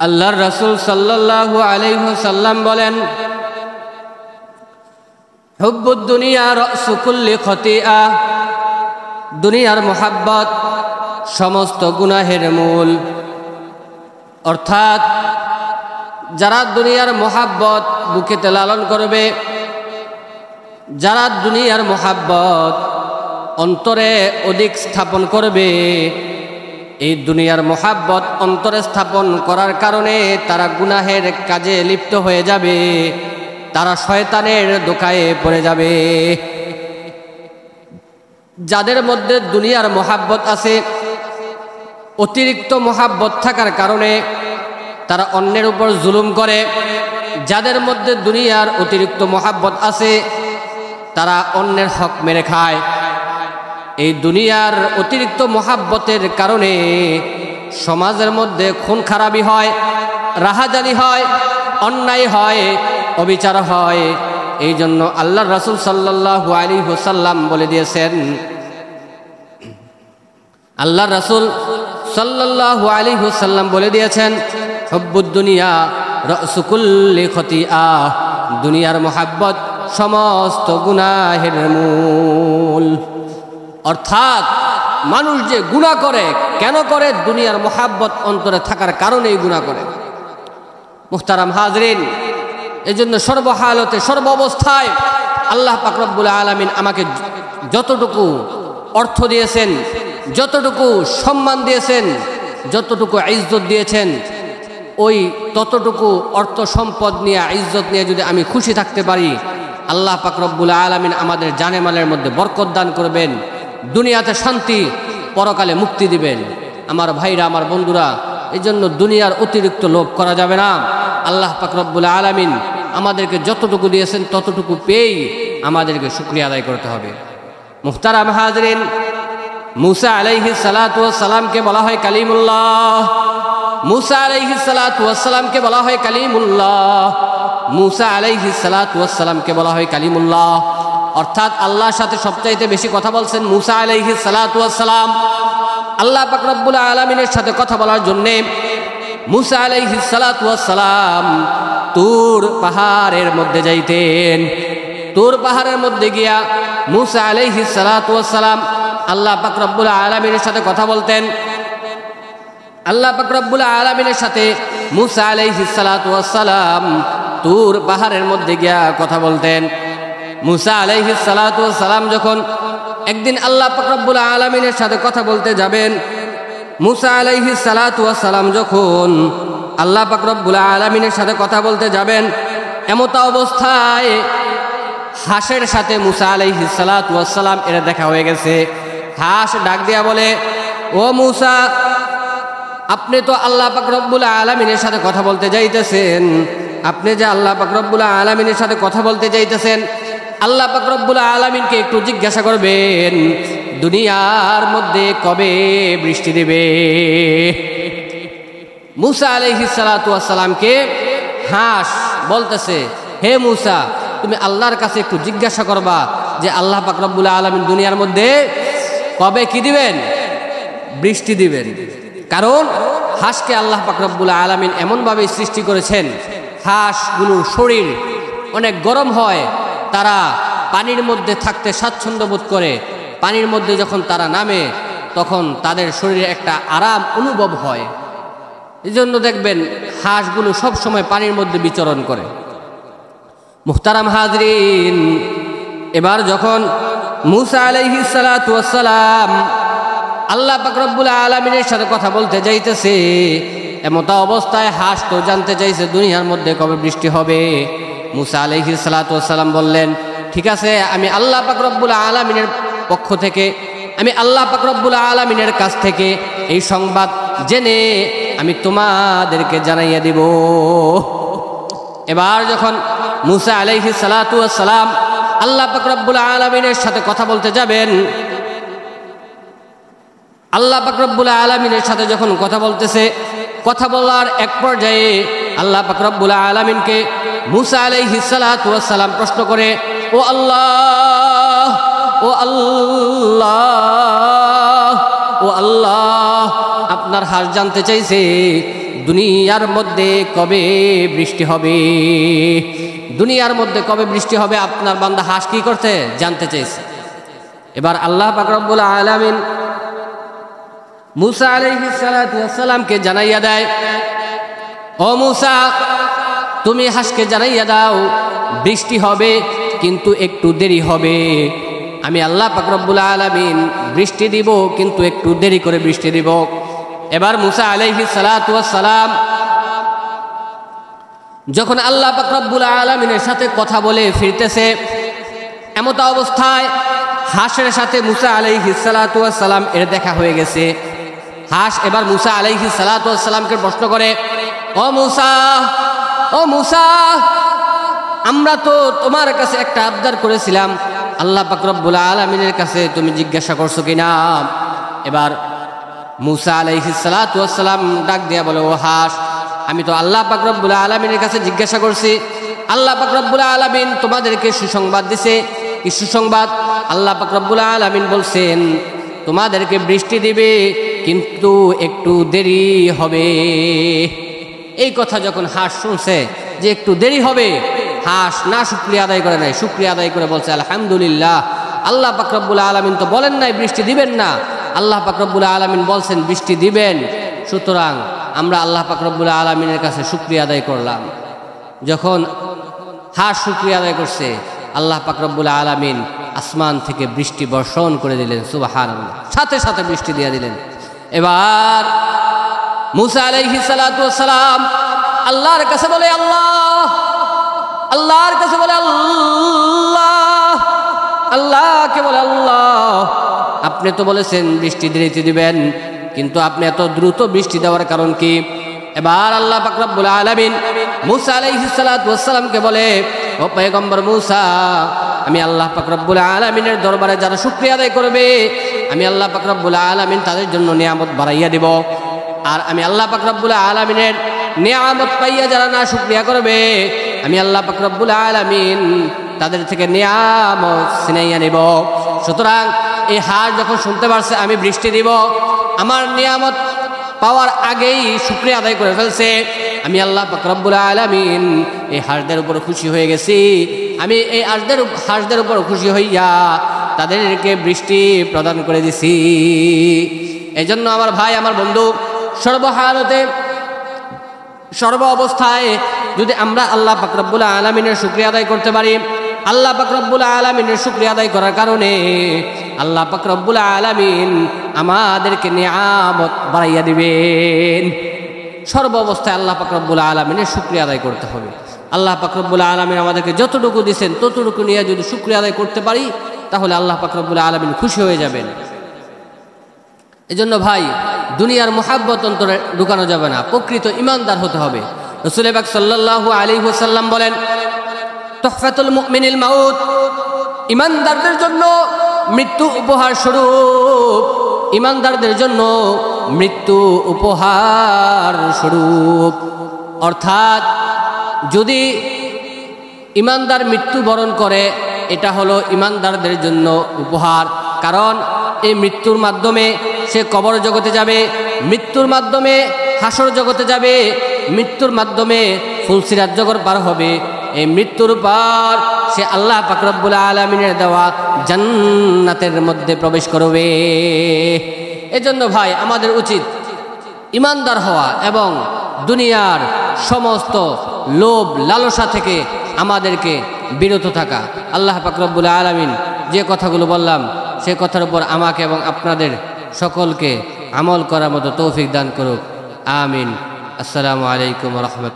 আল্লাহর রাসূল সাল্লাল্লাহু আলাইহি ওয়াসাল্লাম বলেন, হুব্বুদ দুনিয়া রাসু কুল্লি খতিআ, দুনিয়ার মোহাব্বত সমস্ত গুনাহের মূল। অর্থাৎ যারা দুনিয়ার মোহাব্বত বুকেতে লালন করবে, যারা দুনিয়ার মোহাব্বত অন্তরে অধিক স্থাপন করবে, এই দুনিয়ার মোহাব্বত অন্তরে স্থাপন করার কারণে তারা গুনাহের কাজে লিপ্ত হয়ে যাবে, তারা শয়তানের ধোঁকায় পড়ে যাবে। যাদের মধ্যে দুনিয়ার মোহাব্বত আছে, অতিরিক্ত মোহাব্বত থাকার কারণে তারা অন্যের উপর জুলুম করে। যাদের মধ্যে দুনিয়ার অতিরিক্ত মোহাব্বত আছে, তারা অন্যের হক মেরে খায়। এই দুনিয়ার অতিরিক্ত মোহাব্বতের কারণে সমাজের মধ্যে খুন খারাপি হয়, রাহাজানি হয়, অন্যায় হয়, অবিচার হয়। এই জন্য আল্লাহর রাসূল সাল্লাল্লাহু আলাইহি ওয়াসাল্লাম বলে দিয়েছেন, আল্লাহর রাসূল সাল্লাল্লাহু আলাইহি ওয়াসাল্লাম বলে দিয়েছেন, হুব্বুদ দুনিয়া রাসু কুল্লি খতিআ, দুনিয়ার মোহাব্বত সমস্ত গুনাহের মূল। অর্থাৎ মানুষ যে গুনাহ করে, কেন করে? দুনিয়ার মোহাব্বত অন্তরে থাকার কারণেই গুনাহ করে। মুহতারাম হাজরিন, এজন্য সর্বহালতে সর্বাবস্থায় আল্লাহ পাক রব্বুল আলামিন আমাকে যতটুকু অর্থ দিয়েছেন, যতটুকু সম্মান দিয়েছেন, যতটুকু ইজ্জত দিয়েছেন, ওই ততটুকু অর্থ সম্পদ নিয়ে, ইজ্জত নিয়ে যদি আমি খুশি থাকতে পারি, আল্লাহ পাক রব্বুল আলামিন আমাদের জানে মালের মধ্যে বরকত দান করবেন, দুনিয়াতে শান্তি, পরকালে মুক্তি দিবেন। আমার ভাইরা, আমার বন্ধুরা, এই জন্য দুনিয়ার অতিরিক্ত লোভ করা যাবে না। আল্লাহ পাক রব্বুল আলামিন আমাদেরকে যতটুকু দিয়েছেন ততটুকু পেয়েই আমাদেরকে শুকরিয়া আদায় করতে হবে। মুহতারাম হাজরিন, মুসা আলাইহিস সালাতু ওয়াস সালামকে বলা হয় কালিমুল্লাহ। মুসা আলাইহিস সালাতু ওয়াস সালামকে বলা হয় কালিমুল্লাহ। মুসা আলাইহিস সালাতু ওয়াস সালামকে বলা হয় কালিমুল্লাহ। অর্থাৎ আল্লাহর সাথে সবচাইতে বেশি কথা বলছেন মুসা আলাইহিস সালাতু ওয়াস সালাম। আল্লাহ পাক রব্বুল আলামিনের সাথে কথা বলার জন্যে মুসা আলাইহিস সালাতু ওয়াস সালাম তুর পাহাড়ের মধ্যে যাইতেন। তুর পাহাড়ের মধ্যে গিয়া মুসা আলাইহিস সালাতু ওয়াস সালাম আল্লাহ পাক রব্বুল আলামিনের সাথে কথা বলতেন। আল্লাহ পাক রব্বুল আলামিনের সাথে মুসা আলাইহিস সালাতু ওয়াস সালাম তুর পাহাড়ের মধ্যে গিয়া কথা বলতেন। মুসা আলাইহিস সালাতু ওয়াস সালাম যখন একদিন আল্লাহ পাক রব্বুল আলামিনের সাথে কথা বলতে যাবেন, মুসা আলাইহিস সালাতু ওয়াস সালাম যখন আল্লাহ পাক রব্বুল আলামিনের সাথে কথা বলতে যাবেন, এমত অবস্থায় হাঁসের সাথে মুসা আলাইহিস সালাতু ওয়াস সালাম এর দেখা হয়ে গেছে। হাঁস ডাক দিয়া বলে, ও মুসা, আপনি তো আল্লাহ পাক রব্বুল আলামিনের সাথে কথা বলতে যাইতেছেন, আপনি যে আল্লাহ পাক রব্বুল আলামিনের সাথে কথা বলতে যাইতেছেন, আল্লাহ পাক রব্বুল আলামিনকে একটু জিজ্ঞাসা করবেন, দুনিয়ার মধ্যে কবে বৃষ্টি দেবে? মুসা আলাইহিস সালাতু ওয়াস সালামকে হাঁস বলতেছে, হে মুসা, তুমি আল্লাহর কাছে একটু জিজ্ঞাসা করবা যে আল্লাহ পাক রব্বুল আলামিন দুনিয়ার মধ্যে কবে কি দিবেন? বৃষ্টি দিবেন। কারণ হাঁসকে আল্লাহ পাক রব্বুল আলামিন এমনভাবে সৃষ্টি করেছেন, হাঁসগুলোর শরীর অনেক গরম হয়, তারা পানির মধ্যে থাকতে স্বাচ্ছন্দ্য বোধ করে। পানির মধ্যে যখন তারা নামে তখন তাদের শরীরে একটা আরাম অনুভব হয়। এই জন্য দেখবেন হাঁসগুলো সব সময় পানির মধ্যে বিচরণ করে। মুহতারাম হাজরিন, এবার যখন মুসা আলাইহিস সালাতু ওয়াস সালাম আল্লাহ পাক রব্বুল আলামিনের সাথে কথা বলতে যাইতেছে, এমত অবস্থায় হাঁস তো জানতে চাইছে দুনিয়ার মধ্যে কবে বৃষ্টি হবে। মুসা আলাইহিস সালাতু ওয়াস সালাম বললেন, ঠিক আছে, আমি আল্লাহ পাক রব্বুল আলামিনের পক্ষ থেকে, আমি আল্লাহ পাক রব্বুল আলামিনের কাছ থেকে এই সংবাদ জেনে আমি তোমাদেরকে জানাইয়া দিব। এবার যখন মুসা আলাইহিস সালাতু ওয়াস সালাম আল্লাহ পাক রব্বুল আলামিনের সাথে কথা বলতে যাবেন, আল্লাহ পাক রব্বুল আলামিনের সাথে যখন কথা বলতেছে, কথা বলার এক পর্যায়ে আল্লাহ পাক রব্বুল আলামিনকে মুসা আলাইহিস সালাতু ওয়াস সালাম প্রশ্ন করে, ও আল্লাহ, ও আল্লাহ, ও আল্লাহ, আপনার হাঁস জানতে চাইছে দুনিয়ার মধ্যে কবে বৃষ্টি হবে, দুনিয়ার মধ্যে কবে বৃষ্টি হবে আপনার বান্দা হাঁস কি করতে জানতে চেয়েছে। এবার আল্লাহ পাক রব্বুল আলামিন মূসা আলাইহিস সালাতু ওয়াস সালামকে জানাইয়া দেয়, ও মূসা তুমি হাঁসকে জানাইয়া দাও বৃষ্টি হবে কিন্তু একটু দেরি হবে। আমি আল্লাহ পাক রব্বুল আলামিন বৃষ্টি দিব কিন্তু একটু দেরি করে বৃষ্টি দিব। এবার মূসা আলাইহিস সালাতু ওয়াস সালাম যখন আল্লাহ পাক রব্বুল আলামিনের সাথে কথা বলে ফিরতেছে, এমত অবস্থায় হাঁসের সাথে মূসা আলাইহিস সালাতু ওয়াস সালাম এর দেখা হয়ে গেছে। হাঁস এবার মূসা আলাইহিস সালাতু ওয়াস সালামকে প্রশ্ন করে, ও মূসা, ও মূসা, আমরা তো তোমার কাছে একটা আবদার করেছিলাম, আল্লাহ পাক রব্বুল আলামিনের কাছে তুমি জিজ্ঞাসা করছো কিনা? এবার মূসা আলাইহিস সালাতু ওয়াস সালাম ডাক দিয়া বলে, ও হাঁস, আমি তো আল্লাহ পাক রব্বুল আলামিনের কাছে জিজ্ঞাসা করছি। আল্লাহ পাক রব্বুল আলামিন তোমাদেরকে সুসংবাদ দিছে। কি সুসংবাদ? আল্লাহ পাক রব্বুল আলামিন বলছেন তোমাদেরকে বৃষ্টি দিবে কিন্তু একটু দেরি হবে। এই কথা যখন হাঁস শুনছে যে একটু দেরি হবে, হাঁস না শুকরিয়া আদায় করে নাই, শুকরিয়া আদায় করে বলছে আলহামদুলিল্লাহ, আল্লাহ পাক রব্বুল আলামিন তো বলেন নাই বৃষ্টি দিবেন না, আল্লাহ পাক রব্বুল আলামিন বলছেন বৃষ্টি দিবেন, সুতরাং আমরা আল্লাহ পাক রব্বুল আলামিনের কাছে শুকরিয়া আদায় করলাম। যখন হাঁস শুকরিয়া আদায় করছে, আল্লাহ পাক রব্বুল আলামিন আসমান থেকে বৃষ্টি বর্ষণ করে দিলেন, সুবহানাল্লাহ, সাথে সাথে বৃষ্টি দিয়ে দিলেন। এবার মূসা আলাইহিস সালাতু ওয়াস সালাম আল্লাহর কাছে বলে, আল্লাহ, আল্লাহর কাছে বলে আল্লাহ, আল্লাহকে বলে আল্লাহ, আপনি তো বলেছেন বৃষ্টি দেরিতে দিবেন, কিন্তু আপনি এত দ্রুত বৃষ্টি দেওয়ার কারণ কি? এবার আল্লাহ পাক রব্বুল আলামিন মূসা আলাইহিস সালাতু ওয়াস সালামকে বলে, ও পয়গম্বর মূসা, আমি আল্লাহ পাক রব্বুল আলামিনের দরবারে যারা শুকরিয়া আদায় করবে, আমি আল্লাহ পাক রব্বুল আলামিন তাদের জন্য নিয়ামত বাড়াইয়া দিব। আর আমি আল্লাহ পাক রব্বুল আলামিনের নিয়ামত পাইয়া যারা না শুকরিয়া করবে, আমি আল্লাহ পাক রব্বুল আলামিন তাদের থেকে নিয়ামত ছিনাইয়া নিব। সুতরাং এই হাঁস যখন শুনতে পারছে আমি বৃষ্টি দিব, আমার নিয়ামত পাওয়ার আগেই শুকরিয়া আদায় করে ফেলছে, আমি আল্লাহ পাক রব্বুল আলামিন এই হাঁসদের উপর খুশি হয়ে গেছি। আমি এই হাঁসদের উপর খুশি হইয়া তাদেরকে বৃষ্টি প্রদান করে দিছি। এই জন্য আমার ভাই, আমার বন্ধু, সর্বহালতে সর্ব অবস্থায় যদি আমরা আল্লাহ পাক রব্বুল আলামিনের শুকরিয়া আদায় করতে পারি, আল্লাহ পাক রব্বুল আলামিনের শুকরিয়া আদায় করার কারণে আল্লাহ পাক রব্বুল আলামিন আমাদেরকে নিয়ামত বাড়াইয়া দিবেন। সর্ব অবস্থায় আল্লাহ পাক রব্বুল আলামিনের শুকরিয়া আদায় করতে হবে। আল্লাহ পাক রব্বুল আলামিন আমাদেরকে যতটুকু দিয়েছেন ততটুকু নিয়ে যদি শুকরিয়া আদায় করতে পারি, তাহলে আল্লাহ পাক রব্বুল আলামিন খুশি হয়ে যাবেন। এজন্য ভাই, দুনিয়ার মুহাব্বত অন্তরে ঢুকানো যাবে না, প্রকৃত ইমানদার হতে হবে। রাসূল পাক সাল্লাল্লাহু আলাইহি ওয়াসাল্লাম বলেন, তুহফাতুল মুমিনিল মাউত, ইমানদারদের জন্য মৃত্যু উপহার স্বরূপ, ইমানদারদের জন্য মৃত্যু উপহার স্বরূপ। অর্থাৎ যদি ইমানদার মৃত্যুবরণ করে, এটা হলো ইমানদারদের জন্য উপহার। কারণ এই মৃত্যুর মাধ্যমে সে কবর জগতে যাবে, মৃত্যুর মাধ্যমে হাসর জগতে যাবে, মৃত্যুর মাধ্যমে ফুলসিরাত জগৎ পার হবে। এই মৃত্যুর পর সে আল্লাহ পাক রব্বুল আলামিনের দেওয়া জান্নাতের মধ্যে প্রবেশ করবে। এজন্য ভাই, আমাদের উচিত ইমানদার হওয়া এবং দুনিয়ার সমস্ত লোভ লালসা থেকে আমাদেরকে বিরত থাকা। আল্লাহ পাক রব্বুল আলামিন যে কথাগুলো বললাম, সে কথার উপর আমাকে এবং আপনাদের সকলকে আমল করার মতো তৌফিক দান করুক। আমিন। আসসালামু আলাইকুম ওয়া রাহমাতুল্লাহ।